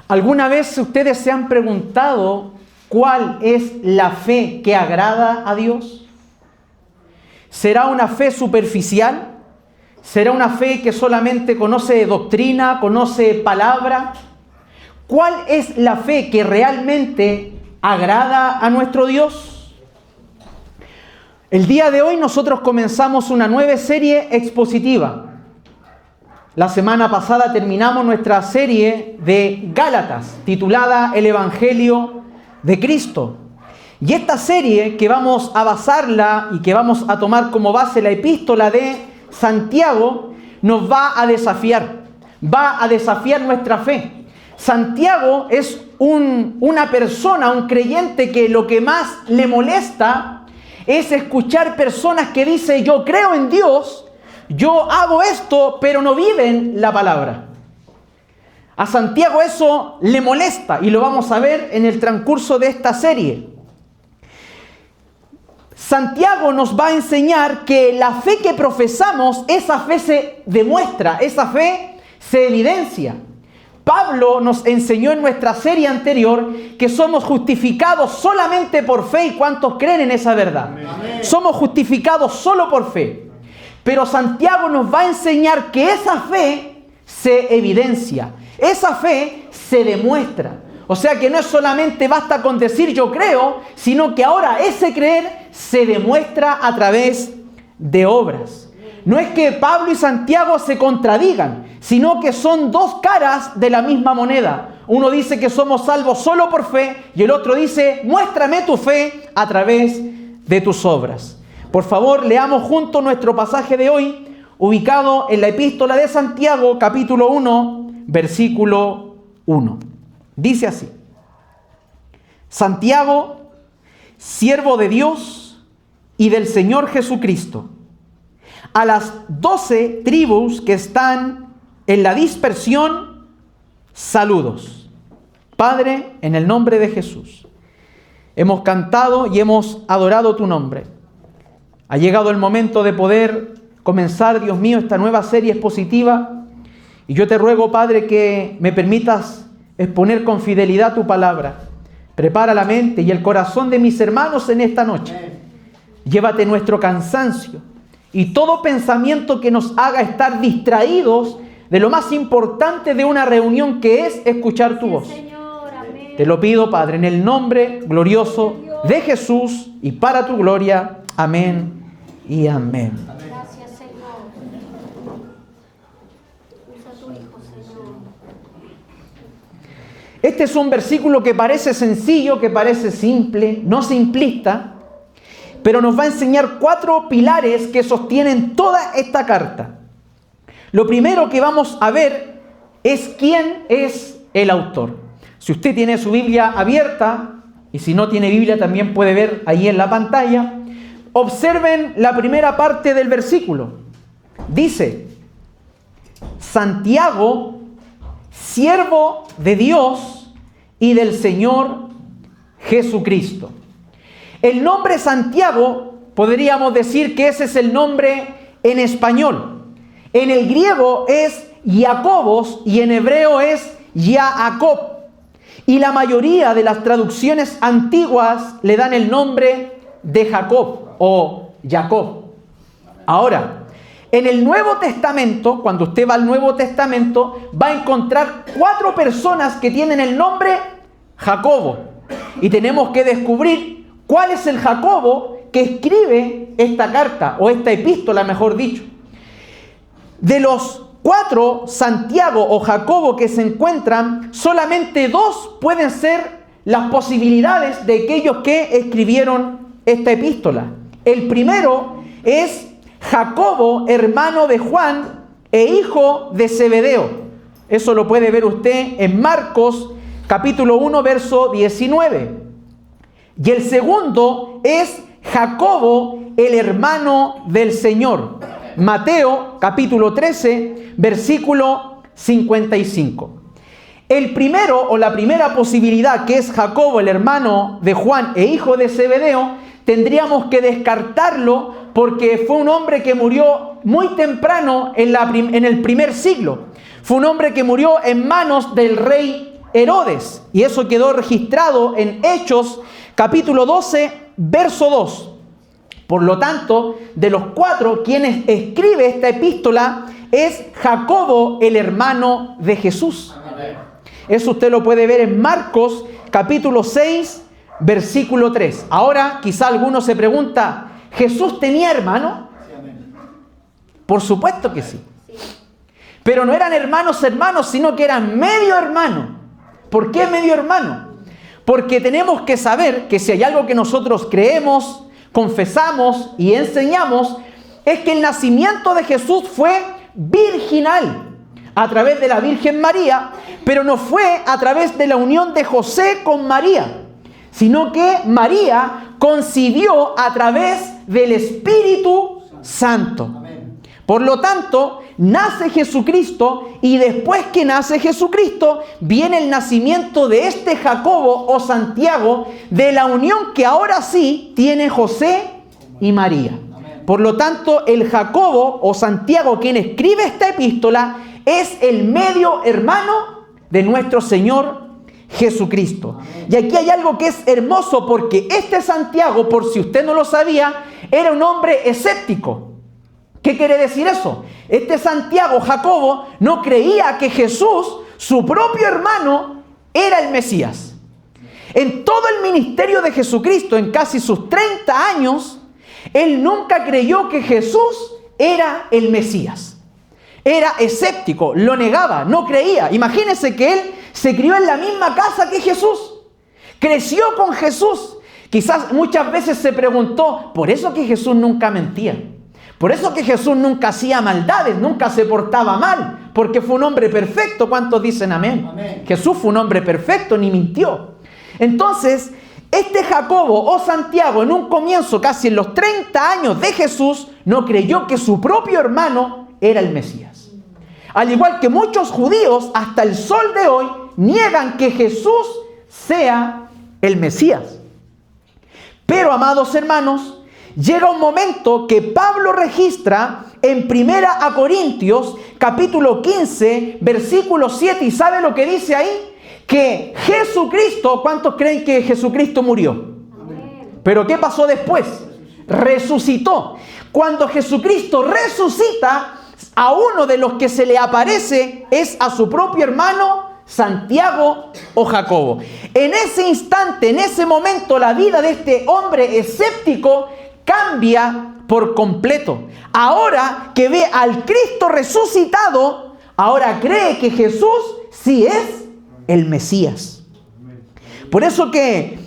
¿Alguna vez ustedes se han preguntado cuál es la fe que agrada a Dios? ¿Será una fe superficial? ¿Será una fe que solamente conoce doctrina, conoce palabra? ¿Cuál es la fe que realmente agrada a nuestro Dios? El día de hoy nosotros comenzamos una nueva serie expositiva. La semana pasada terminamos nuestra serie de Gálatas, titulada El Evangelio de Cristo. Y esta serie que vamos a basarla y que vamos a tomar como base la epístola de Santiago, nos va a desafiar nuestra fe. Santiago es una persona, un creyente que lo que más le molesta es escuchar personas que dicen: yo creo en Dios, yo hago esto, pero no viven la palabra. A Santiago eso le molesta y lo vamos a ver en el transcurso de esta serie. Santiago nos va a enseñar que la fe que profesamos, esa fe se demuestra, esa fe se evidencia. Pablo nos enseñó en nuestra serie anterior que somos justificados solamente por fe. ¿Y cuántos creen en esa verdad? Amén. Somos justificados solo por fe. Pero Santiago nos va a enseñar que esa fe se evidencia, esa fe se demuestra. O sea que no es solamente basta con decir yo creo, sino que ahora ese creer se demuestra a través de obras. No es que Pablo y Santiago se contradigan, sino que son dos caras de la misma moneda. Uno dice que somos salvos solo por fe y el otro dice: muéstrame tu fe a través de tus obras. Por favor, leamos juntos nuestro pasaje de hoy, ubicado en la epístola de Santiago, capítulo 1, versículo 1. Dice así: Santiago, siervo de Dios y del Señor Jesucristo, a las 12 tribus que están en la dispersión, saludos. Padre, en el nombre de Jesús, hemos cantado y hemos adorado tu nombre. Ha llegado el momento de poder comenzar, Dios mío, esta nueva serie expositiva. Y yo te ruego, Padre, que me permitas exponer con fidelidad tu palabra. Prepara la mente y el corazón de mis hermanos en esta noche. Llévate nuestro cansancio y todo pensamiento que nos haga estar distraídos de lo más importante de una reunión, que es escuchar tu voz. Te lo pido, Padre, en el nombre glorioso de Jesús y para tu gloria. Amén y amén. Gracias, Señor. Usa tu Hijo, Señor. Este es un versículo que parece sencillo, que parece simple, no simplista, pero nos va a enseñar 4 pilares que sostienen toda esta carta. Lo primero que vamos a ver es quién es el autor. Si usted tiene su Biblia abierta, y si no tiene Biblia también puede ver ahí en la pantalla, observen la primera parte del versículo. Dice: Santiago, siervo de Dios y del Señor Jesucristo. El nombre Santiago, podríamos decir que ese es el nombre en español. En el griego es Jacobos y en hebreo es Jacob. Y la mayoría de las traducciones antiguas le dan el nombre de Jacob o Jacob. Ahora, en el Nuevo Testamento, cuando usted va al Nuevo Testamento, va a encontrar 4 personas que tienen el nombre Jacobo. Y tenemos que descubrir cuál es el Jacobo que escribe esta carta, o esta epístola, mejor dicho. De los 4 Santiago o Jacobo que se encuentran, solamente 2 pueden ser las posibilidades de aquellos que escribieron esta epístola. El primero es Jacobo, hermano de Juan e hijo de Zebedeo. Eso lo puede ver usted en Marcos capítulo 1, verso 19. Y el segundo es Jacobo, el hermano del Señor. Mateo capítulo 13, versículo 55. El primero o la primera posibilidad, que es Jacobo, el hermano de Juan e hijo de Zebedeo, tendríamos que descartarlo porque fue un hombre que murió muy temprano en el primer siglo. Fue un hombre que murió en manos del rey Herodes. Y eso quedó registrado en Hechos capítulo 12, verso 2. Por lo tanto, de los 4, quien escribe esta epístola es Jacobo, el hermano de Jesús. Eso usted lo puede ver en Marcos capítulo 6, versículo 3. Ahora, quizá alguno se pregunta, ¿Jesús tenía hermano? Por supuesto que sí. Pero no eran hermanos, sino que eran medio hermano. ¿Por qué medio hermano? Porque tenemos que saber que si hay algo que nosotros creemos, confesamos y enseñamos, es que el nacimiento de Jesús fue virginal, a través de la Virgen María, pero no fue a través de la unión de José con María, sino que María concibió a través del Espíritu Santo. Por lo tanto, nace Jesucristo, y después que nace Jesucristo, viene el nacimiento de este Jacobo o Santiago, de la unión que ahora sí tiene José y María. Por lo tanto, el Jacobo o Santiago, quien escribe esta epístola, es el medio hermano de nuestro Señor Jesucristo. Y aquí hay algo que es hermoso, porque este Santiago, por si usted no lo sabía, era un hombre escéptico. ¿Qué quiere decir eso? Este Santiago, Jacobo, no creía que Jesús, su propio hermano, era el Mesías. En todo el ministerio de Jesucristo, en casi sus 30 años, él nunca creyó que Jesús era el Mesías. Era escéptico, lo negaba, no creía. Imagínense que él se crió en la misma casa que Jesús. Creció con Jesús. Quizás muchas veces se preguntó, por eso que Jesús nunca mentía. Por eso que Jesús nunca hacía maldades, nunca se portaba mal, porque fue un hombre perfecto. ¿Cuántos dicen amén? Amén. Jesús fue un hombre perfecto, ni mintió. Entonces, este Jacobo o Santiago, en un comienzo, casi en los 30 años de Jesús, no creyó que su propio hermano era el Mesías. Al igual que muchos judíos, hasta el sol de hoy, niegan que Jesús sea el Mesías. Pero, amados hermanos, llega un momento que Pablo registra en 1 Corintios, capítulo 15, versículo 7, y ¿sabe lo que dice ahí? Que Jesucristo, ¿cuántos creen que Jesucristo murió? Amén. Pero ¿qué pasó después? Resucitó. Cuando Jesucristo resucita, a uno de los que se le aparece es a su propio hermano Santiago o Jacobo. En ese instante, en ese momento, la vida de este hombre escéptico cambia por completo. Ahora que ve al Cristo resucitado, ahora cree que Jesús sí es el Mesías. Por eso que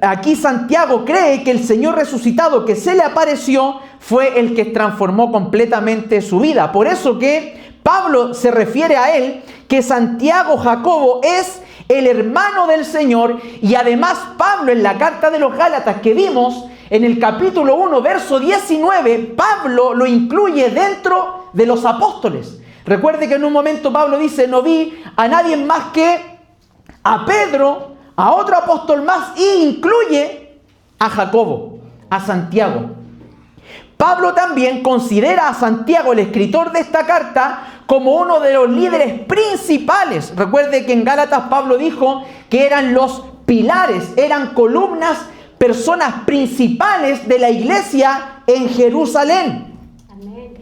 aquí Santiago cree que el Señor resucitado que se le apareció fue el que transformó completamente su vida. Por eso que Pablo se refiere a él, que Santiago Jacobo es el hermano del Señor. Y además Pablo, en la carta de los Gálatas que vimos, en el capítulo 1, verso 19, Pablo lo incluye dentro de los apóstoles. Recuerde que en un momento Pablo dice, no vi a nadie más que a Pedro, a otro apóstol más, y incluye a Jacobo, a Santiago. Pablo también considera a Santiago, el escritor de esta carta, como uno de los líderes principales. Recuerde que en Gálatas Pablo dijo que eran los pilares, eran columnas, personas principales de la iglesia en Jerusalén. Amén.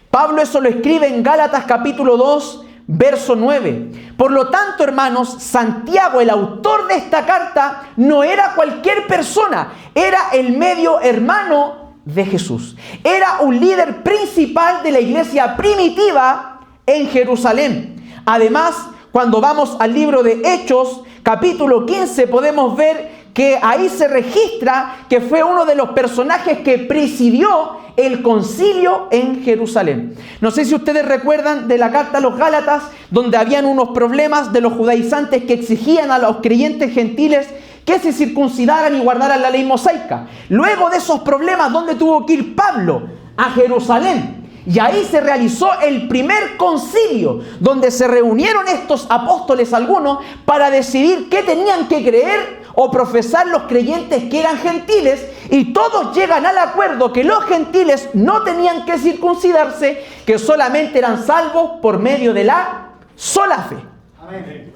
Pablo eso lo escribe en Gálatas capítulo 2, verso 9. Por lo tanto, hermanos, Santiago, el autor de esta carta, no era cualquier persona, era el medio hermano de Jesús. Era un líder principal de la iglesia primitiva en Jerusalén. Además, cuando vamos al libro de Hechos, capítulo 15, podemos ver que ahí se registra que fue uno de los personajes que presidió el concilio en Jerusalén. No sé si ustedes recuerdan de la carta a los Gálatas, donde habían unos problemas de los judaizantes que exigían a los creyentes gentiles que se circuncidaran y guardaran la ley mosaica. Luego de esos problemas, ¿dónde tuvo que ir Pablo? A Jerusalén. Y ahí se realizó el primer concilio, donde se reunieron estos apóstoles algunos para decidir qué tenían que creer o profesar los creyentes que eran gentiles, y todos llegan al acuerdo que los gentiles no tenían que circuncidarse, que solamente eran salvos por medio de la sola fe. Amén.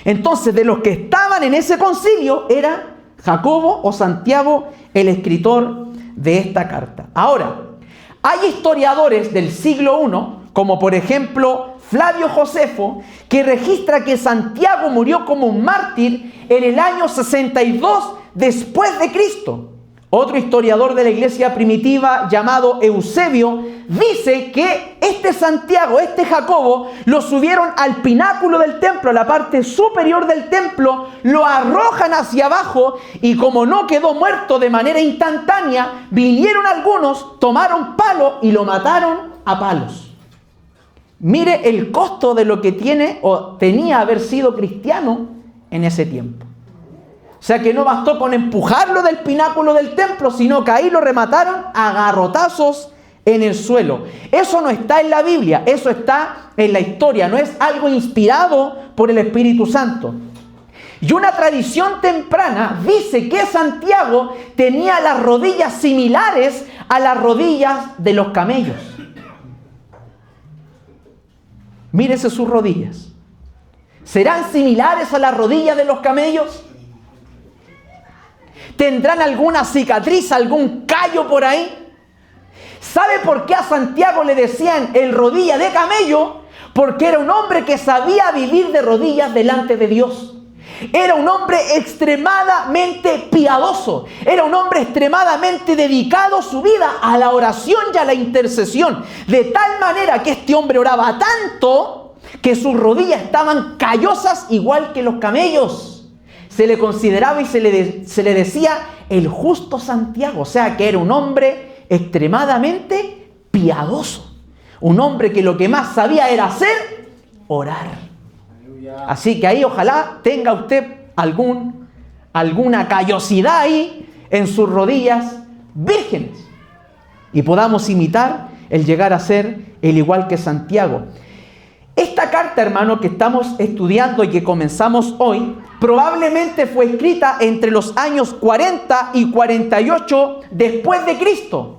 Entonces, de los que estaban en ese concilio era Jacobo o Santiago, el escritor de esta carta. Ahora, hay historiadores del siglo I, como por ejemplo Flavio Josefo, que registra que Santiago murió como un mártir en el año 62 después de Cristo. Otro historiador de la iglesia primitiva llamado Eusebio dice que este Santiago, este Jacobo, lo subieron al pináculo del templo, a la parte superior del templo, lo arrojan hacia abajo y como no quedó muerto de manera instantánea, vinieron algunos, tomaron palo y lo mataron a palos. Mire el costo de lo que tiene o tenía haber sido cristiano en ese tiempo. O sea que no bastó con empujarlo del pináculo del templo, sino que ahí lo remataron a garrotazos en el suelo. Eso no está en la Biblia, eso está en la historia, no es algo inspirado por el Espíritu Santo. Y una tradición temprana dice que Santiago tenía las rodillas similares a las rodillas de los camellos. Mírese sus rodillas. ¿Serán similares a las rodillas de los camellos? ¿Tendrán alguna cicatriz, algún callo por ahí? ¿Sabe por qué a Santiago le decían el rodilla de camello? Porque era un hombre que sabía vivir de rodillas delante de Dios. Era un hombre extremadamente piadoso. Era un hombre extremadamente dedicado su vida a la oración y a la intercesión. De tal manera que este hombre oraba tanto que sus rodillas estaban callosas igual que los camellos. Se le consideraba y se le decía el justo Santiago. O sea que era un hombre extremadamente piadoso. Un hombre que lo que más sabía era hacer, orar. Así que ahí ojalá tenga usted alguna callosidad ahí en sus rodillas vírgenes. Y podamos imitar el llegar a ser el igual que Santiago. Esta carta, hermano, que estamos estudiando y que comenzamos hoy, probablemente fue escrita entre los años 40 y 48 después de Cristo.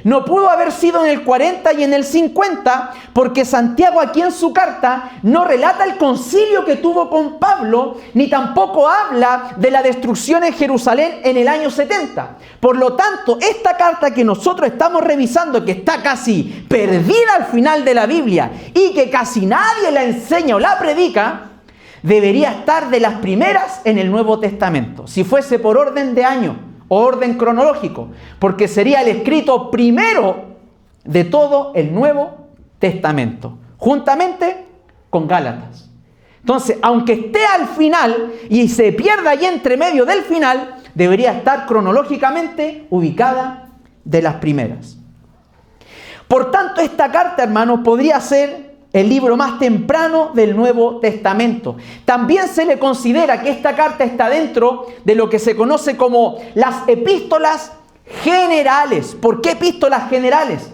No pudo haber sido en el 40 y en el 50, porque Santiago aquí en su carta no relata el concilio que tuvo con Pablo, ni tampoco habla de la destrucción en Jerusalén en el año 70. Por lo tanto, esta carta que nosotros estamos revisando, que está casi perdida al final de la Biblia y que casi nadie la enseña o la predica, debería estar de las primeras en el Nuevo Testamento, si fuese por orden de año o orden cronológico, porque sería el escrito primero de todo el Nuevo Testamento, juntamente con Gálatas. Entonces, aunque esté al final y se pierda ahí entre medio del final, debería estar cronológicamente ubicada de las primeras. Por tanto, esta carta, hermanos, podría ser el libro más temprano del Nuevo Testamento. También se le considera que esta carta está dentro de lo que se conoce como las epístolas generales. ¿Por qué epístolas generales?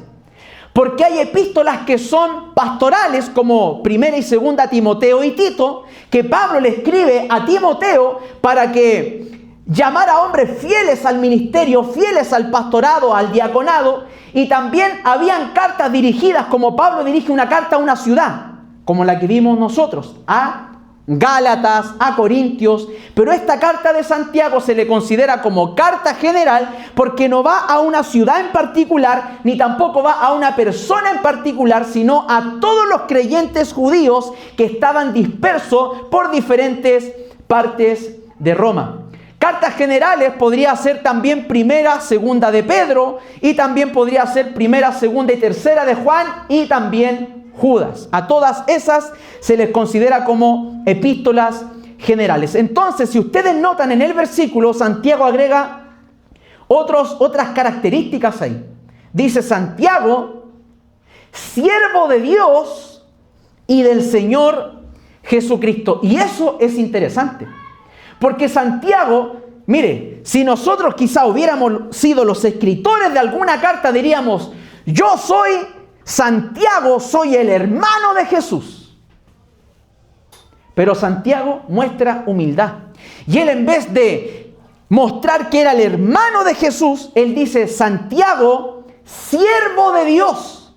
Porque hay epístolas que son pastorales, como Primera y Segunda Timoteo y Tito, que Pablo le escribe a Timoteo para que llamara a hombres fieles al ministerio, fieles al pastorado, al diaconado. Y también habían cartas dirigidas, como Pablo dirige una carta a una ciudad, como la que vimos nosotros, a Gálatas, a Corintios. Pero esta carta de Santiago se le considera como carta general porque no va a una ciudad en particular, ni tampoco va a una persona en particular, sino a todos los creyentes judíos que estaban dispersos por diferentes partes de Roma. Cartas generales podría ser también Primera, Segunda de Pedro, y también podría ser Primera, Segunda y Tercera de Juan, y también Judas. A todas esas se les considera como epístolas generales. Entonces, si ustedes notan en el versículo, Santiago agrega otras características ahí. Dice Santiago, siervo de Dios y del Señor Jesucristo. Y eso es interesante. Porque Santiago, mire, si nosotros quizá hubiéramos sido los escritores de alguna carta, diríamos, yo soy Santiago, soy el hermano de Jesús. Pero Santiago muestra humildad. Y él, en vez de mostrar que era el hermano de Jesús, él dice, Santiago, siervo de Dios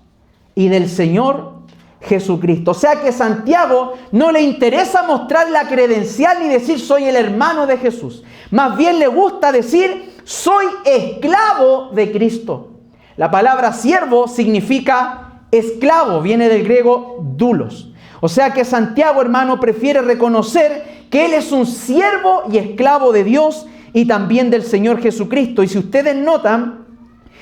y del Señor Jesucristo. O sea que a Santiago no le interesa mostrar la credencial ni decir soy el hermano de Jesús. Más bien le gusta decir soy esclavo de Cristo. La palabra siervo significa esclavo, viene del griego doulos. O sea que Santiago, hermano, prefiere reconocer que él es un siervo y esclavo de Dios y también del Señor Jesucristo. Y si ustedes notan,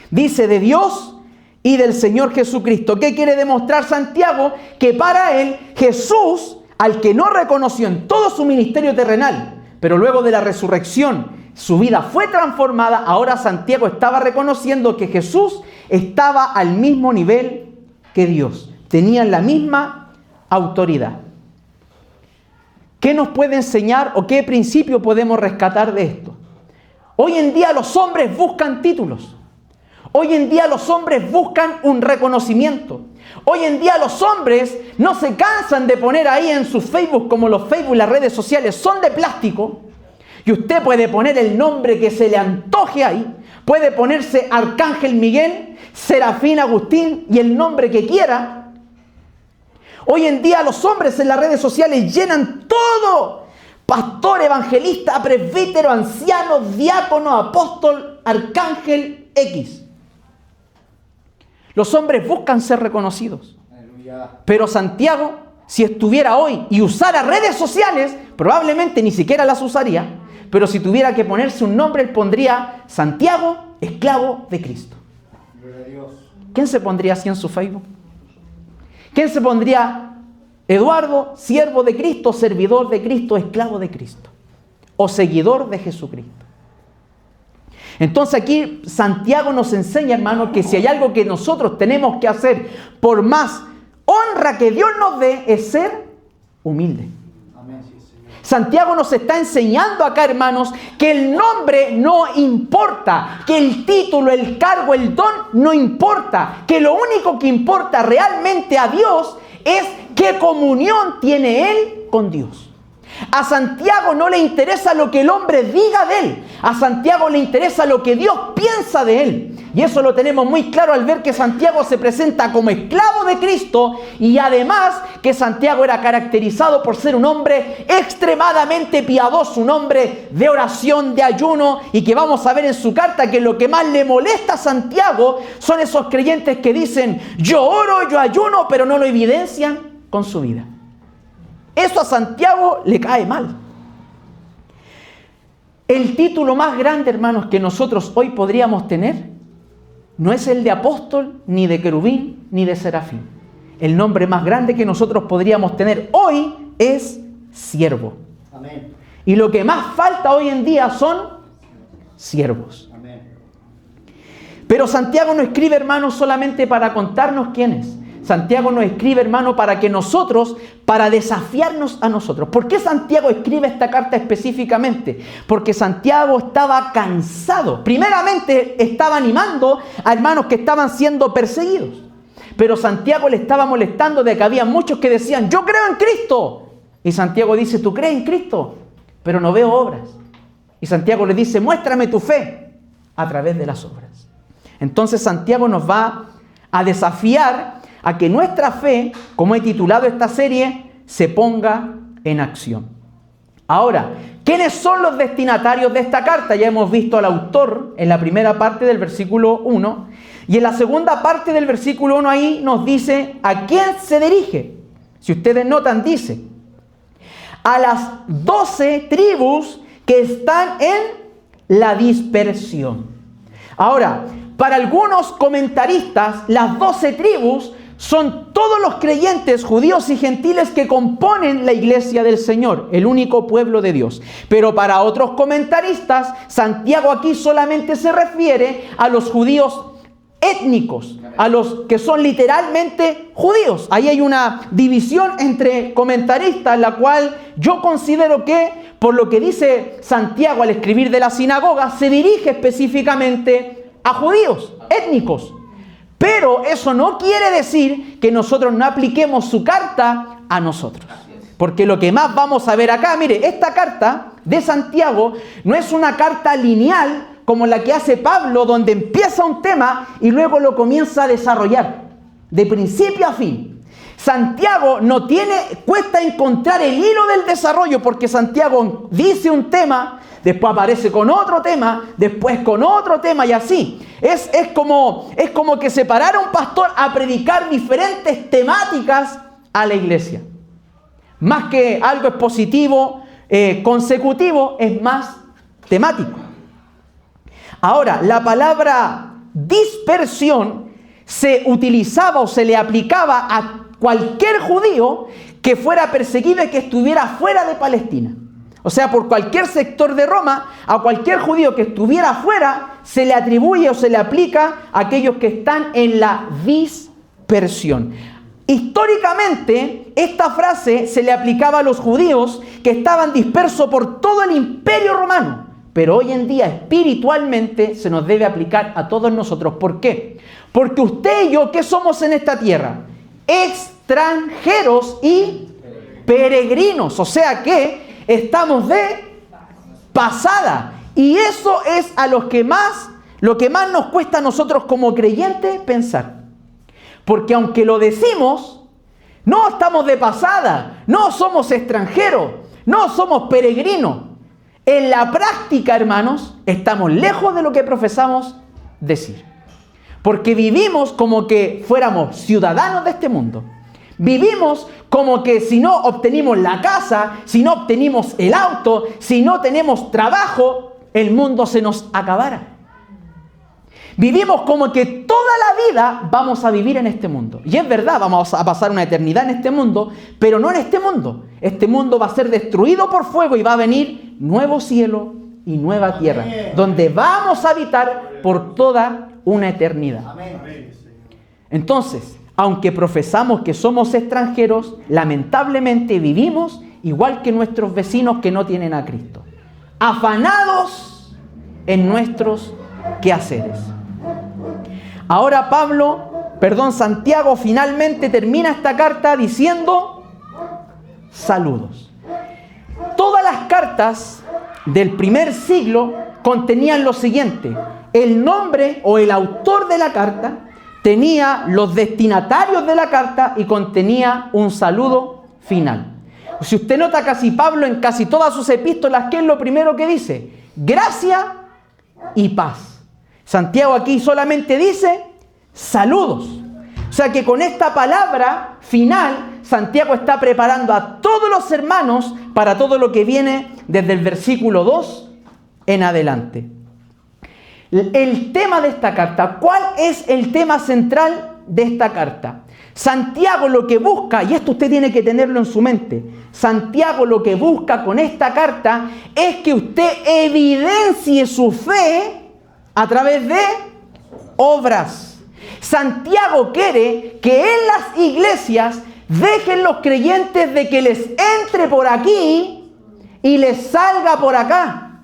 dice de Dios y del Señor Jesucristo. ¿Qué quiere demostrar Santiago? Que para él, Jesús, al que no reconoció en todo su ministerio terrenal, pero luego de la resurrección, su vida fue transformada. Ahora Santiago estaba reconociendo que Jesús estaba al mismo nivel que Dios. Tenían la misma autoridad. ¿Qué nos puede enseñar o qué principio podemos rescatar de esto? Hoy en día los hombres buscan títulos. Hoy en día los hombres buscan un reconocimiento. Hoy en día los hombres no se cansan de poner ahí en su Facebook, como los Facebook y las redes sociales son de plástico, y usted puede poner el nombre que se le antoje ahí. Puede ponerse Arcángel Miguel, Serafín Agustín y el nombre que quiera. Hoy en día los hombres en las redes sociales llenan todo. Pastor, evangelista, presbítero, anciano, diácono, apóstol, arcángel, X. Los hombres buscan ser reconocidos. Aleluya. Pero Santiago, si estuviera hoy y usara redes sociales, probablemente ni siquiera las usaría. Pero si tuviera que ponerse un nombre, él pondría Santiago, esclavo de Cristo. Gloria a Dios. ¿Quién se pondría así en su Facebook? ¿Quién se pondría Eduardo, siervo de Cristo, servidor de Cristo, esclavo de Cristo? O seguidor de Jesucristo. Entonces aquí Santiago nos enseña, hermano, que si hay algo que nosotros tenemos que hacer por más honra que Dios nos dé, es ser humilde. Amén. Santiago nos está enseñando acá, hermanos, que el nombre no importa, que el título, el cargo, el don no importa, que lo único que importa realmente a Dios es qué comunión tiene Él con Dios. A Santiago no le interesa lo que el hombre diga de él. A Santiago le interesa lo que Dios piensa de él. Y eso lo tenemos muy claro al ver que Santiago se presenta como esclavo de Cristo y además que Santiago era caracterizado por ser un hombre extremadamente piadoso, un hombre de oración, de ayuno, y que vamos a ver en su carta que lo que más le molesta a Santiago son esos creyentes que dicen yo oro, yo ayuno, pero no lo evidencian con su vida. Eso a Santiago le cae mal. El título más grande, hermanos, que nosotros hoy podríamos tener no es el de apóstol, ni de querubín, ni de serafín. El nombre más grande que nosotros podríamos tener hoy es siervo. Amén. Y lo que más falta hoy en día son siervos. Amén. Pero Santiago no escribe, hermanos, solamente para contarnos quién es. Santiago nos escribe, hermano, para que nosotros, para desafiarnos a nosotros. ¿Por qué Santiago escribe esta carta específicamente? Porque Santiago estaba cansado. Primeramente estaba animando a hermanos que estaban siendo perseguidos. Pero Santiago le estaba molestando de que había muchos que decían, yo creo en Cristo. Y Santiago dice, tú crees en Cristo, pero no veo obras. Y Santiago le dice, muéstrame tu fe a través de las obras. Entonces Santiago nos va a desafiar a que nuestra fe, como he titulado esta serie, se ponga en acción. Ahora, ¿quiénes son los destinatarios de esta carta? Ya hemos visto al autor en la primera parte del versículo 1, y en la segunda parte del versículo 1 ahí nos dice a quién se dirige. Si ustedes notan, dice, a las 12 tribus que están en la dispersión. Ahora, para algunos comentaristas, las 12 tribus son todos los creyentes judíos y gentiles que componen la iglesia del Señor, el único pueblo de Dios. Pero para otros comentaristas, Santiago aquí solamente se refiere a los judíos étnicos, a los que son literalmente judíos. Ahí hay una división entre comentaristas, la cual yo considero que, por lo que dice Santiago al escribir de la sinagoga, se dirige específicamente a judíos étnicos. Pero eso no quiere decir que nosotros no apliquemos su carta a nosotros. Porque lo que más vamos a ver acá, mire, esta carta de Santiago no es una carta lineal como la que hace Pablo, donde empieza un tema y luego lo comienza a desarrollar de principio a fin. Santiago cuesta encontrar el hilo del desarrollo, porque Santiago dice un tema, después aparece con otro tema, después con otro tema y así. Es como que separara a un pastor a predicar diferentes temáticas a la iglesia. Más que algo expositivo, consecutivo, es más temático. Ahora, la palabra dispersión se utilizaba o se le aplicaba a cualquier judío que fuera perseguido y que estuviera fuera de Palestina. O sea, por cualquier sector de Roma, a cualquier judío que estuviera fuera, se le atribuye o se le aplica a aquellos que están en la dispersión. Históricamente, esta frase se le aplicaba a los judíos que estaban dispersos por todo el imperio romano. Pero hoy en día, espiritualmente, se nos debe aplicar a todos nosotros. ¿Por qué? Porque usted y yo, ¿qué somos en esta tierra? Extranjeros y peregrinos. O sea que estamos de pasada. Y eso es lo que más nos cuesta a nosotros como creyentes pensar. Porque aunque lo decimos, no estamos de pasada, no somos extranjeros, no somos peregrinos. En la práctica, hermanos, estamos lejos de lo que profesamos decir. Porque vivimos como que fuéramos ciudadanos de este mundo. Vivimos como que si no obtenimos la casa, si no obtenimos el auto, si no tenemos trabajo, el mundo se nos acabara. Vivimos como que toda la vida vamos a vivir en este mundo. Y es verdad, vamos a pasar una eternidad en este mundo, pero no en este mundo. Este mundo va a ser destruido por fuego y va a venir nuevo cielo y nueva tierra, donde vamos a habitar por toda una eternidad. Entonces, aunque profesamos que somos extranjeros, lamentablemente vivimos igual que nuestros vecinos que no tienen a Cristo, afanados en nuestros quehaceres. Ahora Santiago finalmente termina esta carta diciendo saludos. Todas las cartas del primer siglo contenían lo siguiente: el nombre o el autor de la carta, tenía los destinatarios de la carta y contenía un saludo final. Si usted nota, casi Pablo en casi todas sus epístolas, ¿qué es lo primero que dice? Gracia y paz. Santiago aquí solamente dice saludos. O sea que con esta palabra final, Santiago está preparando a todos los hermanos para todo lo que viene desde el versículo 2 en adelante. El tema de esta carta, ¿cuál es el tema central de esta carta? Santiago lo que busca, y esto usted tiene que tenerlo en su mente, Santiago lo que busca con esta carta es que usted evidencie su fe a través de obras. Santiago quiere que en las iglesias dejen los creyentes de que les entre por aquí y les salga por acá.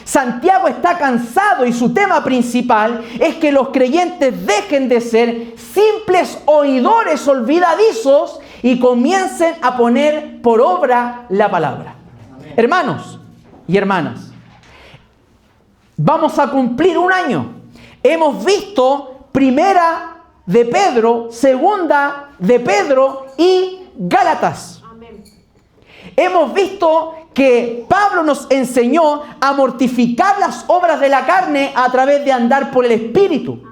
Santiago está cansado y su tema principal es que los creyentes dejen de ser simples oidores olvidadizos y comiencen a poner por obra la palabra. Amén. Hermanos y hermanas, vamos a cumplir un año. Hemos visto Primera de Pedro, Segunda de Pedro y Gálatas. Amén. Hemos visto que Pablo nos enseñó a mortificar las obras de la carne a través de andar por el Espíritu.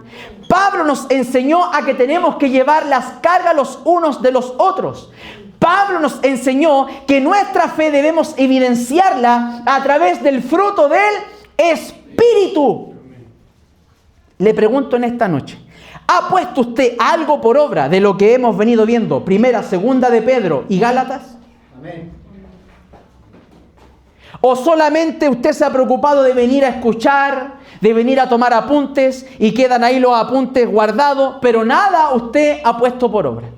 Pablo nos enseñó a que tenemos que llevar las cargas los unos de los otros. Pablo nos enseñó que nuestra fe debemos evidenciarla a través del fruto del Espíritu. Le pregunto en esta noche, ¿ha puesto usted algo por obra de lo que hemos venido viendo? Primera, Segunda de Pedro y Gálatas. Amén. ¿O solamente usted se ha preocupado de venir a escuchar, de venir a tomar apuntes y quedan ahí los apuntes guardados, pero nada usted ha puesto por obra?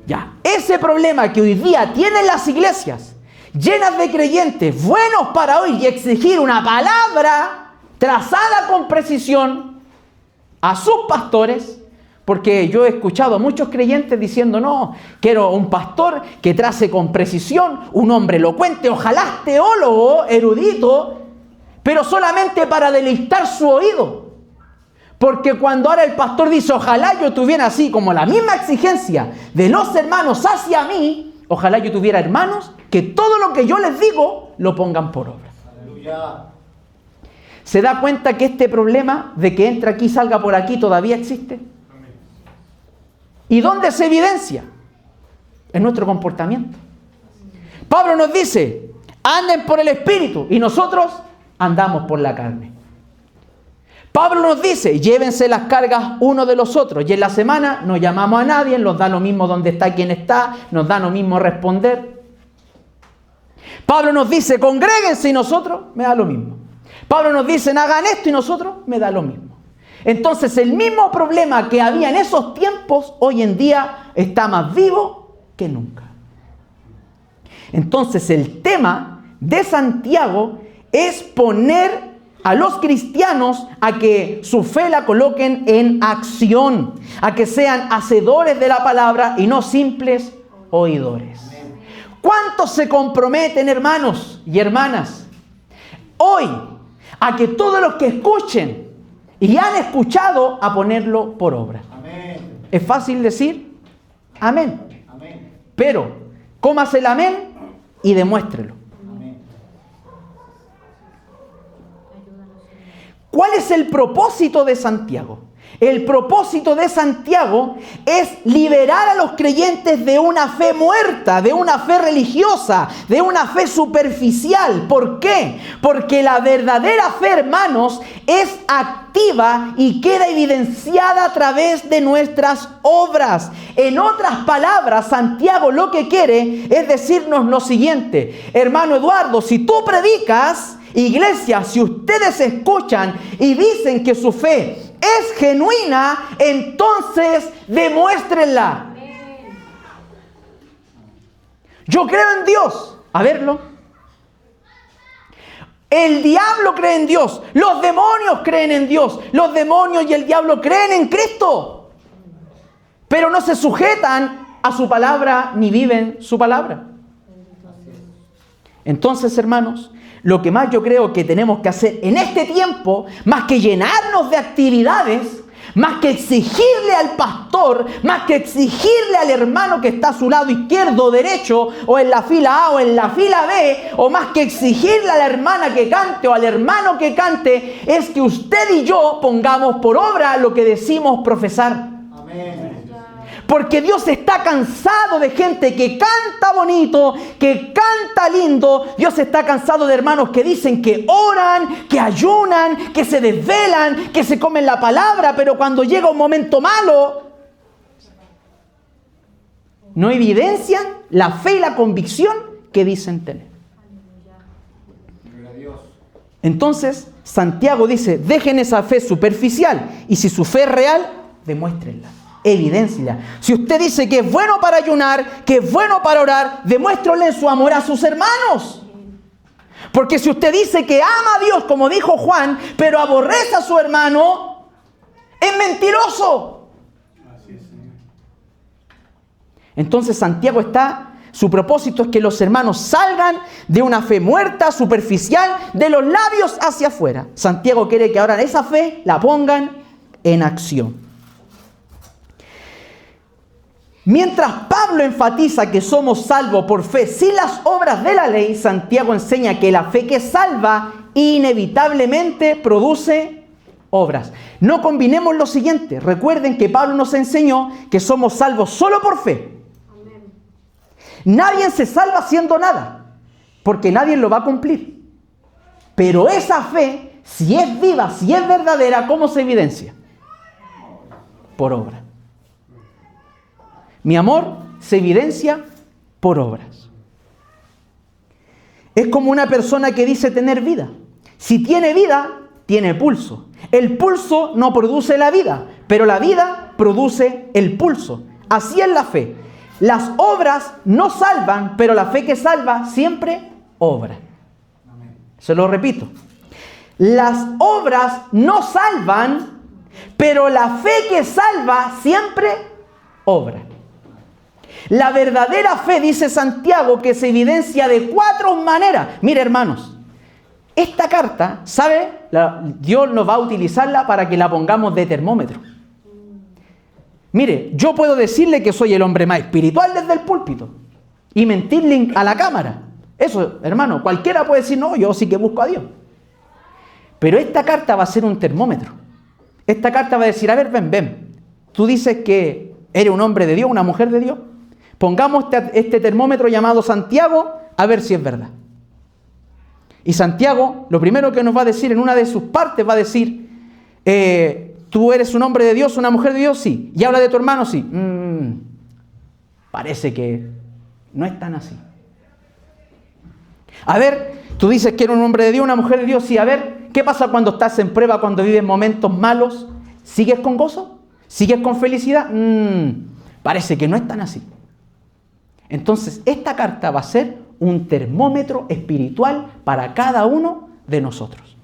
Ya, ese problema que hoy día tienen las iglesias llenas de creyentes buenos para oír y exigir una palabra trazada con precisión a sus pastores, porque yo he escuchado a muchos creyentes diciendo, no, quiero un pastor que trace con precisión, un hombre elocuente, ojalá teólogo, erudito, pero solamente para deleitar su oído. Porque cuando ahora el pastor dice, ojalá yo tuviera así como la misma exigencia de los hermanos hacia mí, ojalá yo tuviera hermanos que todo lo que yo les digo lo pongan por obra. Aleluya. ¿Se da cuenta que este problema de que entra aquí, salga por aquí todavía existe? ¿Y dónde se evidencia? En nuestro comportamiento. Pablo nos dice, anden por el Espíritu, y nosotros andamos por la carne. Pablo nos dice, llévense las cargas uno de los otros, y en la semana no llamamos a nadie, nos da lo mismo donde está quien está, nos da lo mismo responder. Pablo nos dice, congréguense, y nosotros, me da lo mismo. Pablo nos dice, hagan esto, y nosotros, me da lo mismo. Entonces el mismo problema que había en esos tiempos, hoy en día está más vivo que nunca. Entonces el tema de Santiago es poner a los cristianos a que su fe la coloquen en acción, a que sean hacedores de la palabra y no simples oidores. ¿Cuántos se comprometen, hermanos y hermanas, hoy a que todos los que escuchen y han escuchado a ponerlo por obra? Amén. Es fácil decir amén, amén. Pero cómase el amén y demuéstrelo. Amén. ¿Cuál es el propósito de Santiago? El propósito de Santiago es liberar a los creyentes de una fe muerta, de una fe religiosa, de una fe superficial. ¿Por qué? Porque la verdadera fe, hermanos, es activa y queda evidenciada a través de nuestras obras. En otras palabras, Santiago lo que quiere es decirnos lo siguiente: hermano Eduardo, si tú predicas, iglesia, si ustedes escuchan y dicen que su fe es genuina, entonces demuéstrenla. Yo creo en Dios. A verlo. El diablo cree en Dios. Los demonios creen en Dios. Los demonios y el diablo creen en Cristo. Pero no se sujetan a su palabra ni viven su palabra. Entonces, hermanos, lo que más yo creo que tenemos que hacer en este tiempo, más que llenarnos de actividades, más que exigirle al pastor, más que exigirle al hermano que está a su lado izquierdo o derecho, o en la fila A o en la fila B, o más que exigirle a la hermana que cante o al hermano que cante, es que usted y yo pongamos por obra lo que decimos profesar. Amén. Porque Dios está cansado de gente que canta bonito, que canta lindo. Dios está cansado de hermanos que dicen que oran, que ayunan, que se desvelan, que se comen la palabra, pero cuando llega un momento malo, no evidencian la fe y la convicción que dicen tener. Entonces, Santiago dice, dejen esa fe superficial, y si su fe es real, demuéstrenla. Evidencia. Si usted dice que es bueno para ayunar, que es bueno para orar, demuéstrele su amor a sus hermanos. Porque si usted dice que ama a Dios, como dijo Juan, pero aborrece a su hermano, es mentiroso. Entonces Santiago su propósito es que los hermanos salgan de una fe muerta, superficial, de los labios hacia afuera. Santiago quiere que ahora esa fe la pongan en acción. Mientras Pablo enfatiza que somos salvos por fe sin las obras de la ley, Santiago enseña que la fe que salva inevitablemente produce obras. No combinemos lo siguiente. Recuerden que Pablo nos enseñó que somos salvos solo por fe. Amén. Nadie se salva haciendo nada, porque nadie lo va a cumplir. Pero esa fe, si es viva, si es verdadera, ¿cómo se evidencia? Por obra. Mi amor se evidencia por obras. Es como una persona que dice tener vida. Si tiene vida, tiene pulso. El pulso no produce la vida, pero la vida produce el pulso. Así es la fe. Las obras no salvan, pero la fe que salva siempre obra. Se lo repito. Las obras no salvan, pero la fe que salva siempre obra. La verdadera fe, dice Santiago, que se evidencia de 4 maneras. Mire, hermanos, Esta carta, ¿sabe? Dios nos va a utilizarla para que la pongamos de termómetro. Mire, yo puedo decirle que soy el hombre más espiritual desde el púlpito y mentirle a la cámara. Eso, hermano, cualquiera puede decir, no, yo sí que busco a Dios. Pero esta carta va a ser un termómetro. Esta carta va a decir, a ver, ven. Tú dices que eres un hombre de Dios, una mujer de Dios. Pongamos este termómetro llamado Santiago a ver si es verdad. Y Santiago, lo primero que nos va a decir en una de sus partes, va a decir, ¿tú eres un hombre de Dios, una mujer de Dios? Sí. ¿Y habla de tu hermano? Sí. Parece que no es tan así. A ver, tú dices que eres un hombre de Dios, una mujer de Dios. Sí. A ver, ¿qué pasa cuando estás en prueba, cuando vives momentos malos? ¿Sigues con gozo? ¿Sigues con felicidad? Parece que no es tan así. Entonces, esta carta va a ser un termómetro espiritual para cada uno de nosotros,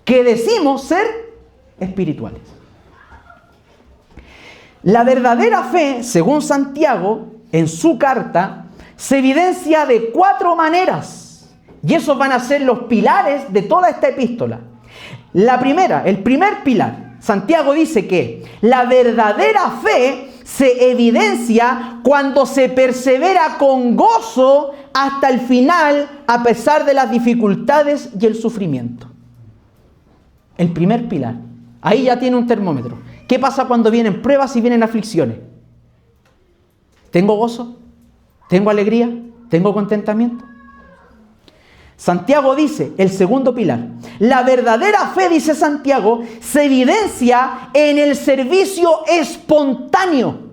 que decimos ser espirituales. La verdadera fe, según Santiago, en su carta, se evidencia de 4 maneras, y esos van a ser los pilares de toda esta epístola. La primera, el primer pilar, Santiago dice que la verdadera fe se evidencia cuando se persevera con gozo hasta el final, a pesar de las dificultades y el sufrimiento. El primer pilar. Ahí ya tiene un termómetro. ¿Qué pasa cuando vienen pruebas y vienen aflicciones? ¿Tengo gozo? ¿Tengo alegría? ¿Tengo contentamiento? Santiago dice, el segundo pilar, la verdadera fe, dice Santiago, se evidencia en el servicio espontáneo.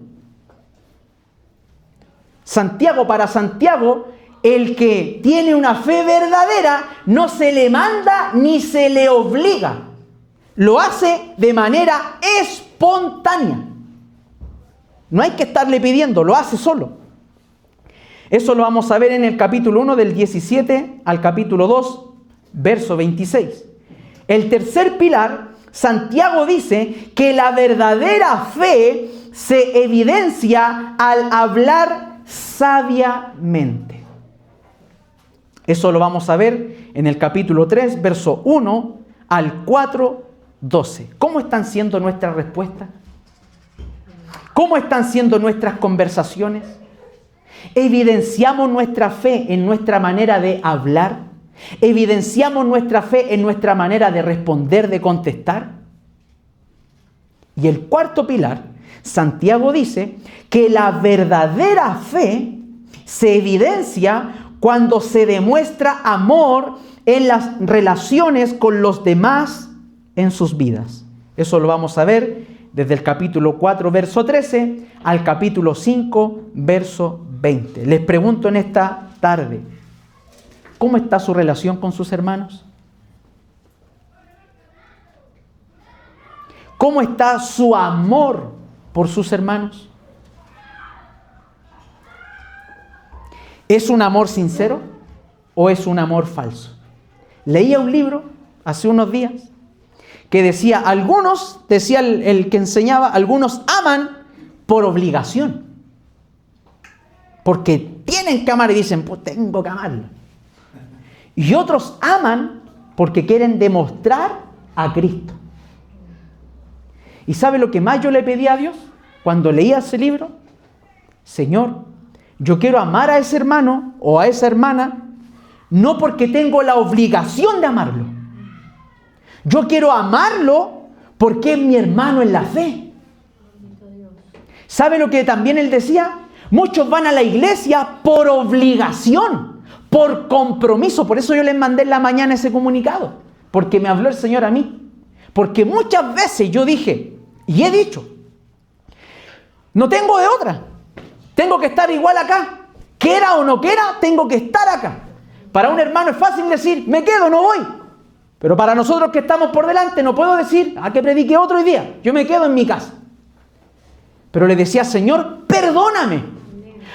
Para Santiago, el que tiene una fe verdadera no se le manda ni se le obliga. Lo hace de manera espontánea. No hay que estarle pidiendo, lo hace solo. Eso lo vamos a ver en el capítulo 1 del 17 al capítulo 2, verso 26. El tercer pilar, Santiago dice que la verdadera fe se evidencia al hablar sabiamente. Eso lo vamos a ver en el capítulo 3, verso 1 al 4, 12. ¿Cómo están siendo nuestras respuestas? ¿Cómo están siendo nuestras conversaciones? ¿Evidenciamos nuestra fe en nuestra manera de hablar? ¿Evidenciamos nuestra fe en nuestra manera de responder, de contestar? Y el cuarto pilar, Santiago dice que la verdadera fe se evidencia cuando se demuestra amor en las relaciones con los demás en sus vidas. Eso lo vamos a ver desde el capítulo 4, verso 13, al capítulo 5, verso 20. Les pregunto en esta tarde, ¿cómo está su relación con sus hermanos? ¿Cómo está su amor por sus hermanos? ¿Es un amor sincero o es un amor falso? Leía un libro hace unos días que decía, el que enseñaba, algunos aman por obligación. Porque tienen que amar y dicen, pues tengo que amarlo. Y otros aman porque quieren demostrar a Cristo. ¿Y sabe lo que más yo le pedí a Dios cuando leía ese libro? Señor, yo quiero amar a ese hermano o a esa hermana, no porque tengo la obligación de amarlo. Yo quiero amarlo porque es mi hermano en la fe. ¿Sabe lo que también él decía? Muchos van a la iglesia por obligación, por compromiso. Por eso yo les mandé en la mañana ese comunicado, porque me habló el Señor a mí. Porque muchas veces yo dije, y he dicho, no tengo de otra. Tengo que estar igual acá. Quiera o no quiera, tengo que estar acá. Para un hermano es fácil decir, me quedo, no voy. Pero para nosotros que estamos por delante, no puedo decir, que predique otro día. Yo me quedo en mi casa. Pero le decía, Señor, perdóname.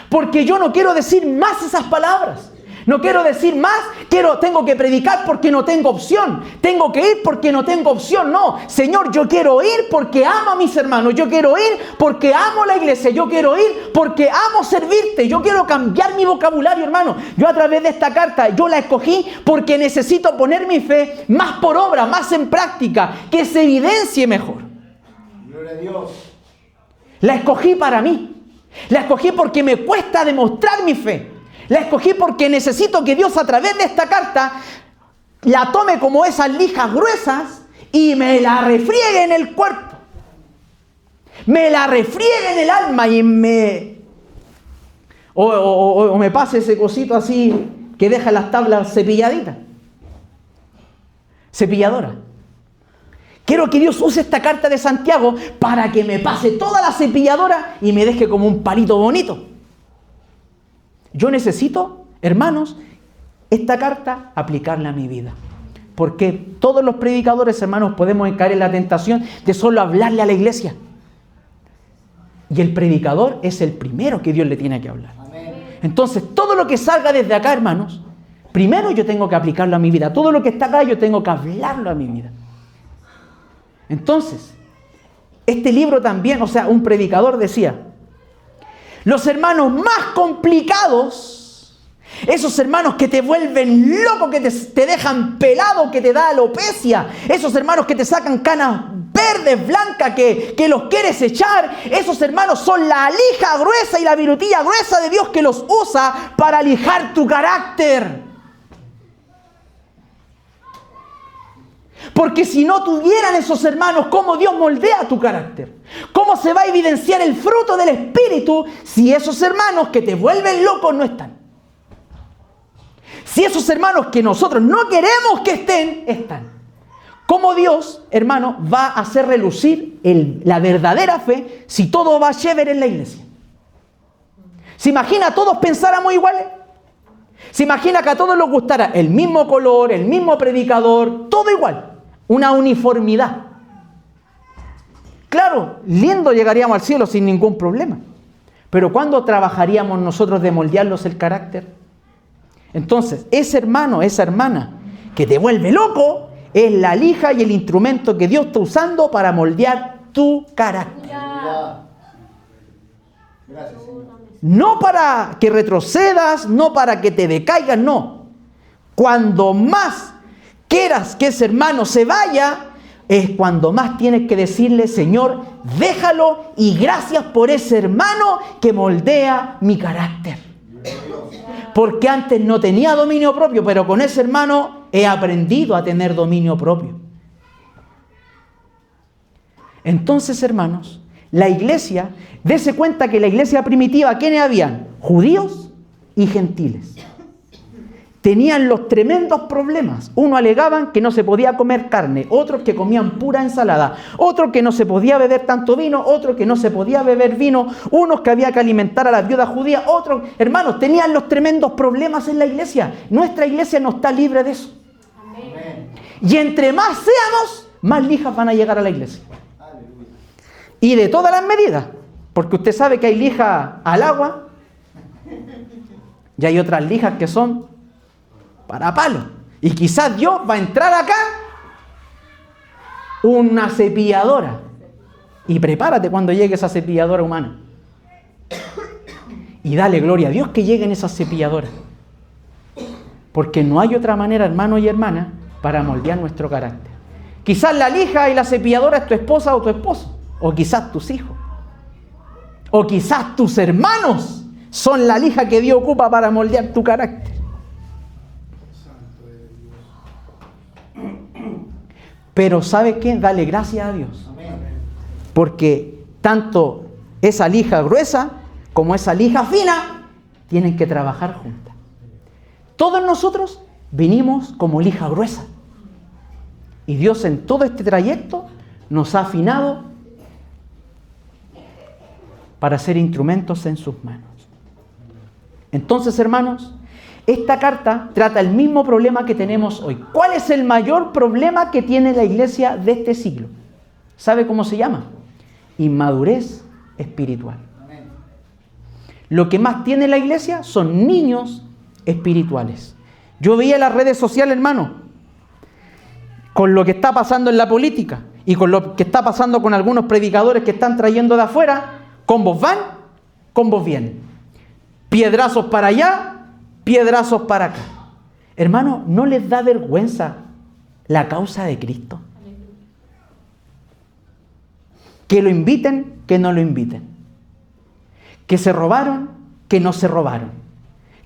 Porque yo no quiero decir más esas palabras. No quiero decir más, tengo que predicar porque no tengo opción. Tengo que ir porque no tengo opción. No, Señor, yo quiero ir porque amo a mis hermanos. Yo quiero ir porque amo la iglesia. Yo quiero ir porque amo servirte. Yo quiero cambiar mi vocabulario, hermano. Yo a través de esta carta, yo la escogí porque necesito poner mi fe más por obra, más en práctica, que se evidencie mejor. Gloria a Dios. La escogí para mí. La escogí porque me cuesta demostrar mi fe. La escogí porque necesito que Dios a través de esta carta la tome como esas lijas gruesas y me la refriegue en el cuerpo. Me la refriegue en el alma y me pase ese cosito así que deja las tablas cepilladitas. Cepilladora. Quiero que Dios use esta carta de Santiago para que me pase toda la cepilladora y me deje como un palito bonito. Yo necesito, hermanos, esta carta aplicarla a mi vida. Porque todos los predicadores, hermanos, podemos caer en la tentación de solo hablarle a la iglesia. Y el predicador es el primero que Dios le tiene que hablar. Amén. Entonces, todo lo que salga desde acá, hermanos, primero yo tengo que aplicarlo a mi vida. Todo lo que está acá yo tengo que hablarlo a mi vida. Entonces, este libro también, un predicador decía, los hermanos más complicados, esos hermanos que te vuelven loco, que te dejan pelado, que te da alopecia, esos hermanos que te sacan canas verdes, blancas, que los quieres echar, esos hermanos son la lija gruesa y la virutilla gruesa de Dios que los usa para lijar tu carácter. Porque si no tuvieran esos hermanos, ¿cómo Dios moldea tu carácter? ¿Cómo se va a evidenciar el fruto del Espíritu si esos hermanos que te vuelven loco no están? Si esos hermanos que nosotros no queremos que están. ¿Cómo Dios, hermano, va a hacer relucir la verdadera fe si todo va chévere en la iglesia? ¿Se imagina todos pensáramos iguales? ¿Se imagina que a todos les gustara el mismo color, el mismo predicador, todo igual? Una uniformidad. Claro, lindo llegaríamos al cielo sin ningún problema. Pero ¿cuándo trabajaríamos nosotros de moldearlos el carácter? Entonces, ese hermano, esa hermana que te vuelve loco, es la lija y el instrumento que Dios está usando para moldear tu carácter. Gracias, Señor. No para que retrocedas, no para que te decaigas, no. Cuando más quieras que ese hermano se vaya, es cuando más tienes que decirle, Señor, déjalo y gracias por ese hermano que moldea mi carácter. Porque antes no tenía dominio propio, pero con ese hermano he aprendido a tener dominio propio. Entonces, hermanos, la iglesia, dése cuenta que la iglesia primitiva, ¿quiénes habían? Judíos y gentiles. Tenían los tremendos problemas. Unos alegaban que no se podía comer carne, otros que comían pura ensalada, otros que no se podía beber tanto vino, otros que no se podía beber vino, unos que había que alimentar a las viudas judías, otros, hermanos, tenían los tremendos problemas en la iglesia. Nuestra iglesia no está libre de eso. Amén. Y entre más seamos, más lijas van a llegar a la iglesia. Y de todas las medidas, porque usted sabe que hay lija al agua y hay otras lijas que son para palo. Y quizás Dios va a entrar acá una cepilladora. Y prepárate cuando llegue esa cepilladora humana. Y dale gloria a Dios que lleguen esas cepilladoras. Porque no hay otra manera, hermano y hermana, para moldear nuestro carácter. Quizás la lija y la cepilladora es tu esposa o tu esposo. O quizás tus hijos. O quizás tus hermanos son la lija que Dios ocupa para moldear tu carácter. Pero ¿sabe qué? Dale gracias a Dios. Porque tanto esa lija gruesa como esa lija fina tienen que trabajar juntas. Todos nosotros venimos como lija gruesa. Y Dios en todo este trayecto nos ha afinado para ser instrumentos en sus manos. Entonces, hermanos, esta carta trata el mismo problema que tenemos hoy. ¿Cuál es el mayor problema que tiene la iglesia de este siglo? ¿Sabe cómo se llama? Inmadurez espiritual. Lo que más tiene la iglesia son niños espirituales. Yo veía las redes sociales, hermano, con lo que está pasando en la política y con lo que está pasando con algunos predicadores que están trayendo de afuera, combos van, combos vienen. Piedrazos para allá, piedrazos para acá. Hermano, ¿no les da vergüenza la causa de Cristo? Que lo inviten, que no lo inviten. Que se robaron, que no se robaron.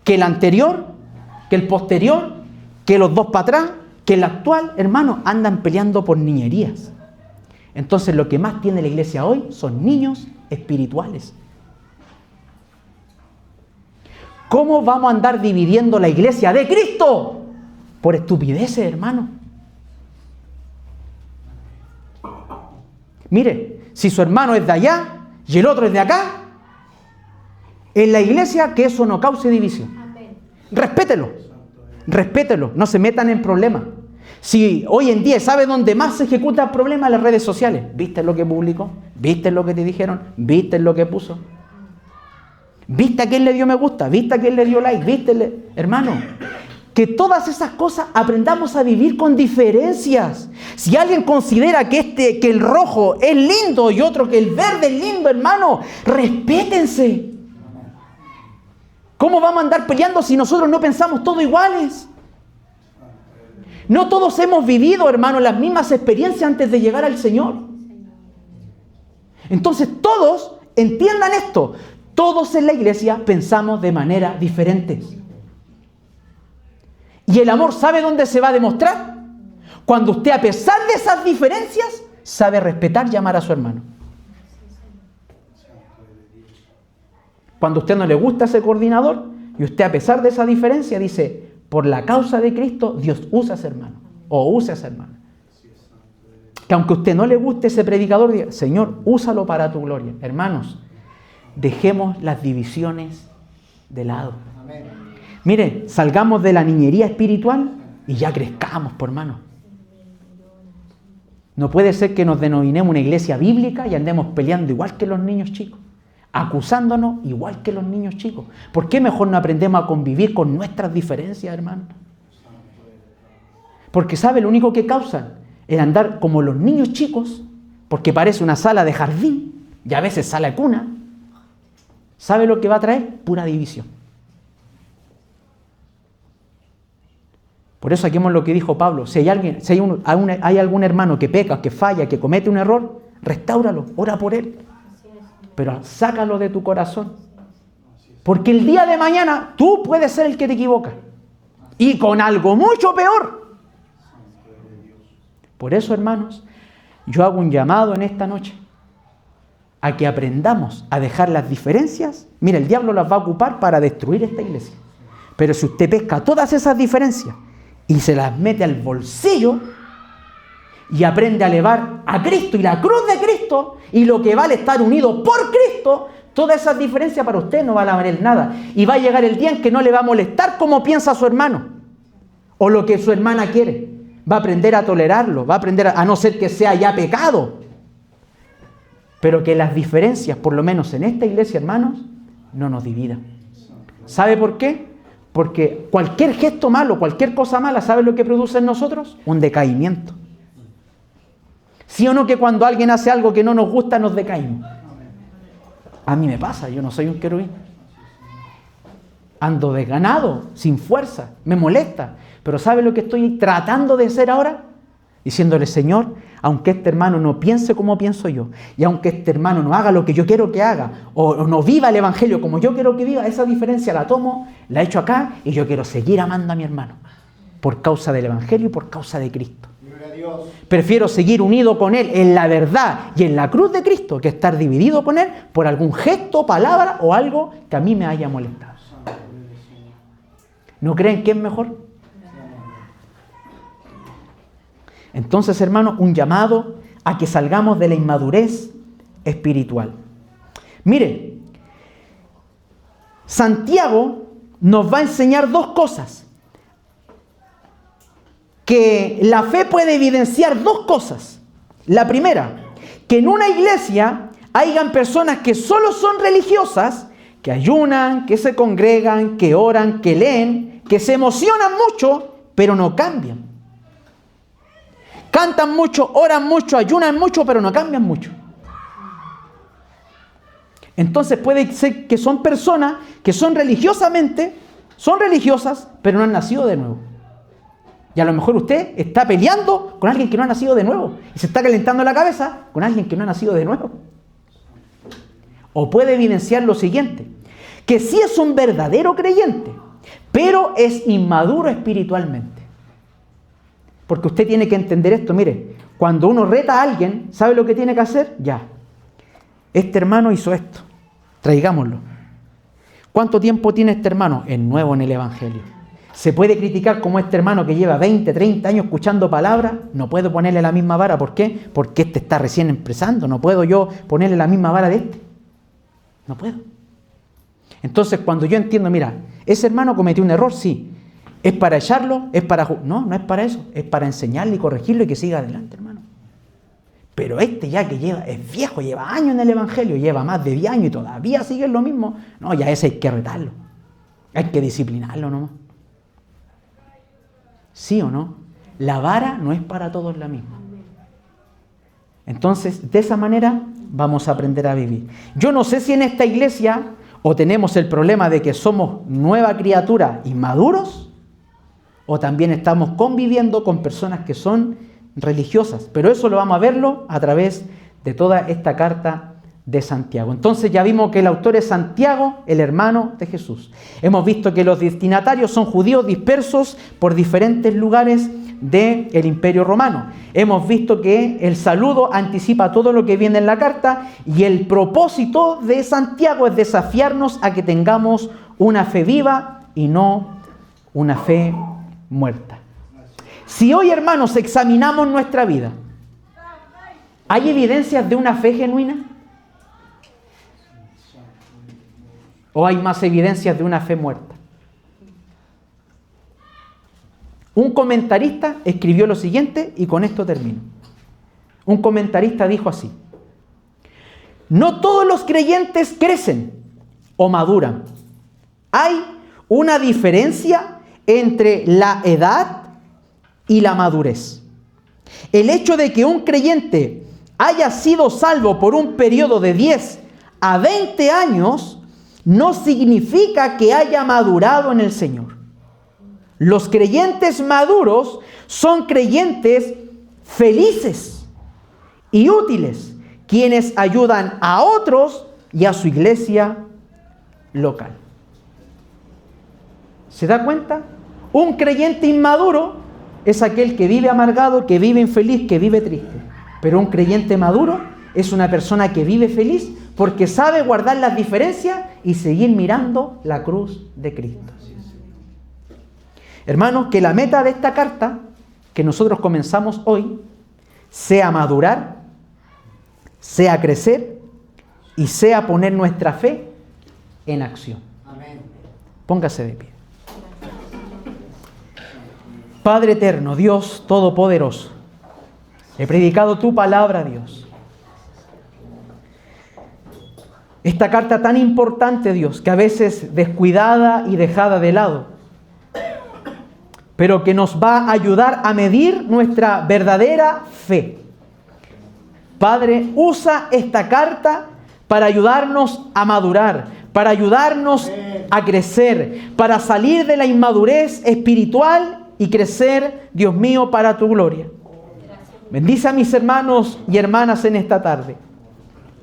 Que el anterior, que el posterior, que los dos para atrás, que el actual, hermano, andan peleando por niñerías. Entonces lo que más tiene la iglesia hoy son niños espirituales. ¿Cómo vamos a andar dividiendo la iglesia de Cristo? Por estupideces, hermano. Mire, si su hermano es de allá y el otro es de acá, en la iglesia que eso no cause división. Respételo, respételo, no se metan en problemas. Si hoy en día, ¿sabe dónde más se ejecuta el problema? En las redes sociales. ¿Viste lo que publicó? ¿Viste lo que te dijeron? ¿Viste lo que puso? ¿Viste a quién le dio me gusta? ¿Viste a quién le dio like? ¿Viste? Hermano, que todas esas cosas aprendamos a vivir con diferencias. Si alguien considera que el rojo es lindo y otro que el verde es lindo, hermano, respétense. ¿Cómo vamos a andar peleando si nosotros no pensamos todos iguales? No todos hemos vivido, hermano, las mismas experiencias antes de llegar al Señor. Entonces todos, entiendan esto, todos en la iglesia pensamos de manera diferente. Y el amor, ¿sabe dónde se va a demostrar? Cuando usted, a pesar de esas diferencias, sabe respetar y amar a su hermano. Cuando a usted no le gusta ese coordinador y usted, a pesar de esa diferencia, dice, por la causa de Cristo, Dios usa a ese hermano o usa a ese hermano. Que aunque a usted no le guste ese predicador, diga, Señor, úsalo para tu gloria. Hermanos, dejemos las divisiones de lado. Amén. Mire, salgamos de la niñería espiritual y ya crezcamos, por hermano. No puede ser que nos denominemos una iglesia bíblica y andemos peleando igual que los niños chicos, acusándonos igual que los niños chicos. ¿Por qué mejor no aprendemos a convivir con nuestras diferencias, hermano? Porque, ¿sabe? Lo único que causan es andar como los niños chicos, porque parece una sala de jardín y a veces sala de cuna. ¿Sabe lo que va a traer? Pura división. Por eso aquí vemos lo que dijo Pablo. Si hay algún hermano que peca, que falla, que comete un error, restáuralo, ora por él. Pero sácalo de tu corazón. Porque el día de mañana tú puedes ser el que te equivoca. Y con algo mucho peor. Por eso, hermanos, yo hago un llamado en esta noche a que aprendamos a dejar las diferencias. Mira, el diablo las va a ocupar para destruir esta iglesia. Pero si usted pesca todas esas diferencias y se las mete al bolsillo y aprende a elevar a Cristo y la cruz de Cristo y lo que vale estar unido por Cristo, todas esas diferencias para usted no van a valer nada. Y va a llegar el día en que no le va a molestar cómo piensa su hermano o lo que su hermana quiere. Va a aprender a tolerarlo, va a aprender a no ser que sea ya pecado. Pero que las diferencias, por lo menos en esta iglesia, hermanos, no nos dividan. ¿Sabe por qué? Porque cualquier gesto malo, cualquier cosa mala, ¿sabe lo que produce en nosotros? Un decaimiento. ¿Sí o no que cuando alguien hace algo que no nos gusta, nos decaímos? A mí me pasa, yo no soy un querubín. Ando desganado, sin fuerza, me molesta. Pero ¿sabe lo que estoy tratando de hacer ahora? Diciéndole, Señor, aunque este hermano no piense como pienso yo, y aunque este hermano no haga lo que yo quiero que haga, o no viva el evangelio como yo quiero que viva, esa diferencia la tomo, la echo acá, y yo quiero seguir amando a mi hermano, por causa del evangelio y por causa de Cristo. Prefiero seguir unido con Él en la verdad y en la cruz de Cristo, que estar dividido con Él por algún gesto, palabra o algo que a mí me haya molestado. ¿No creen que es mejor? Entonces, hermanos, un llamado a que salgamos de la inmadurez espiritual. Mire, Santiago nos va a enseñar dos cosas. Que la fe puede evidenciar dos cosas. La primera, que en una iglesia hayan personas que solo son religiosas, que ayunan, que se congregan, que oran, que leen, que se emocionan mucho, pero no cambian. Cantan mucho, oran mucho, ayunan mucho, pero no cambian mucho. Entonces puede ser que son personas que son religiosas, pero no han nacido de nuevo. Y a lo mejor usted está peleando con alguien que no ha nacido de nuevo. Y se está calentando la cabeza con alguien que no ha nacido de nuevo. O puede evidenciar lo siguiente: que sí es un verdadero creyente, pero es inmaduro espiritualmente. Porque usted tiene que entender esto. Mire, cuando uno reta a alguien, ¿sabe lo que tiene que hacer? Ya. Este hermano hizo esto. Traigámoslo. ¿Cuánto tiempo tiene este hermano? Es nuevo en el Evangelio. ¿Se puede criticar como este hermano que lleva 20, 30 años escuchando palabras? No puedo ponerle la misma vara. ¿Por qué? Porque este está recién empezando. No puedo yo ponerle la misma vara de este. No puedo. Entonces, cuando yo entiendo, mira, ese hermano cometió un error, sí. ¿Es para echarlo? ¿Es para...? No, no es para eso. Es para enseñarle y corregirlo y que siga adelante, hermano. Pero este ya que es viejo, lleva años en el Evangelio, lleva más de 10 años y todavía sigue lo mismo. No, ya ese hay que retarlo. Hay que disciplinarlo nomás. ¿Sí o no? La vara no es para todos la misma. Entonces, de esa manera vamos a aprender a vivir. Yo no sé si en esta iglesia o tenemos el problema de que somos nueva criatura inmaduros, o también estamos conviviendo con personas que son religiosas. Pero eso lo vamos a verlo a través de toda esta carta de Santiago. Entonces ya vimos que el autor es Santiago, el hermano de Jesús. Hemos visto que los destinatarios son judíos dispersos por diferentes lugares del Imperio Romano. Hemos visto que el saludo anticipa todo lo que viene en la carta, y el propósito de Santiago es desafiarnos a que tengamos una fe viva y no una fe muerta. Si hoy, hermanos, examinamos nuestra vida, ¿hay evidencias de una fe genuina? ¿O hay más evidencias de una fe muerta? Un comentarista escribió lo siguiente, y con esto termino. Un comentarista dijo así: no todos los creyentes crecen o maduran. Hay una diferencia entre la edad y la madurez. El hecho de que un creyente haya sido salvo por un periodo de 10 a 20 años no significa que haya madurado en el Señor. Los creyentes maduros son creyentes felices y útiles, quienes ayudan a otros y a su iglesia local. ¿Se da cuenta? Un creyente inmaduro es aquel que vive amargado, que vive infeliz, que vive triste. Pero un creyente maduro es una persona que vive feliz porque sabe guardar las diferencias y seguir mirando la cruz de Cristo. Hermanos, que la meta de esta carta que nosotros comenzamos hoy sea madurar, sea crecer y sea poner nuestra fe en acción. Amén. Póngase de pie. Padre eterno, Dios todopoderoso, he predicado tu palabra, Dios. Esta carta tan importante, Dios, que a veces descuidada y dejada de lado, pero que nos va a ayudar a medir nuestra verdadera fe. Padre, usa esta carta para ayudarnos a madurar, para ayudarnos a crecer, para salir de la inmadurez espiritual y crecer, Dios mío, para tu gloria. Bendice a mis hermanos y hermanas en esta tarde.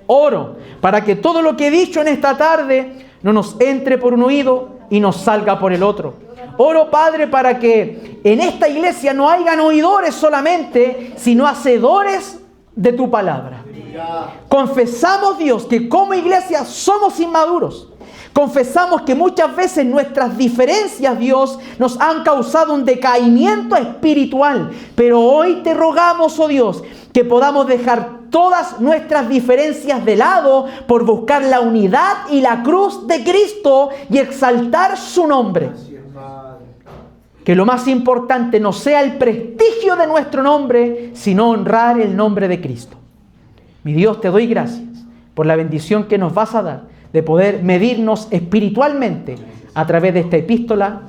Oro para que todo lo que he dicho en esta tarde no nos entre por un oído y nos salga por el otro. Oro, Padre, para que en esta iglesia no hayan oidores solamente, sino hacedores de tu palabra. Confesamos, Dios, que como iglesia somos inmaduros. Confesamos que muchas veces nuestras diferencias, Dios, nos han causado un decaimiento espiritual. Pero hoy te rogamos, oh Dios, que podamos dejar todas nuestras diferencias de lado por buscar la unidad y la cruz de Cristo y exaltar su nombre. Que lo más importante no sea el prestigio de nuestro nombre, sino honrar el nombre de Cristo. Mi Dios, te doy gracias por la bendición que nos vas a dar de poder medirnos espiritualmente a través de esta epístola